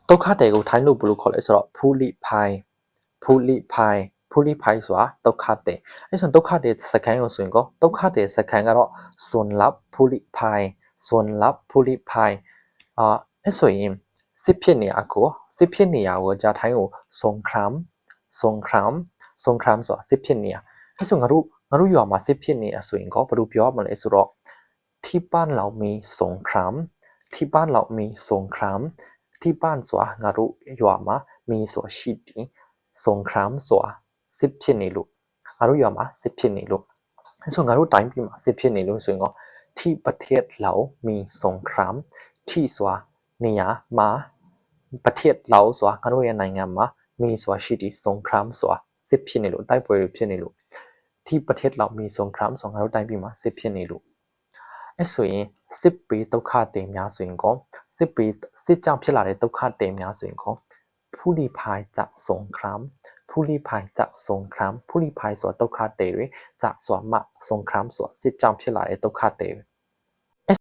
ဒုက္ခတေကိုထိုင်းလို့ဘယ်လိုခေါ်လဲဆိုတော့ဖူလိဖိုင်ဆိုတာဒုက္ခတေအဲ့ဆိုဒုက္ခတေစကန်ကိုဆိုရင်ကောဒုက္ခတေစကန်ကတော့စွန်လပ်ဖူလိဖိုင်အဲ့ဆိုရင်စစ်ဖြစ်နေရကိုကြာထိုင်းကိုစงครามဆိုတာစစ်ဖြစ်နေရအဲ့ဆိုငါတို့ရွာမှာစစ်ဖြစ်နေရဆိုရင်ကောဘယ်လိုပြောမလဲဆိုတော့ที่บ้านเรามีสงครามที่บ้านဆိုတာငါတို့ရွာမှာมีဆိုတာရှိတယ်สงครามဆိုတာစစ်ဖြစ်နေလို့ငါတို့ရွာမှာစစ်ဖြစ်နေလို့အဲ့ဆိုငါတို့တိုင်းပြည်မှာစစ်ဖြစ်နေလို့ဆိုရင်ကောที่ประเทศเรามีสงครามที่ဆိုတာနေရာမှာประเทศเราဆိုတာငါတို့ရဲ့နိုင်ငံမှာมีဆိုတာရှိတယ်สงครามဆိုတာစစ်ဖြစ်နေလို့တိုက်ပွဲတွေဖြစ်နေလို့ที่ประเทศเรามีสงครามဆိုတာငါတို့တိုင်းပြည်မှာစစ်ဖြစ်နေလို့အဲ့ဆိုရင်စစ်ပေးဒုက္ခတေများဆိုရင်ကောစစ်ကြောင့်ဖြစ်လာတဲ့ဒုက္ခတေများဆိုရင်ကောผู้ลี้ภัยจากสงครามผู้ลี้ภัยဆိုတာဒုက္ခတေတွေจากဆိုတာမှสงครามဆိုတာစစ်ကြောင့်ဖြစ်လာတဲ့ဒုက္ခတေတွေ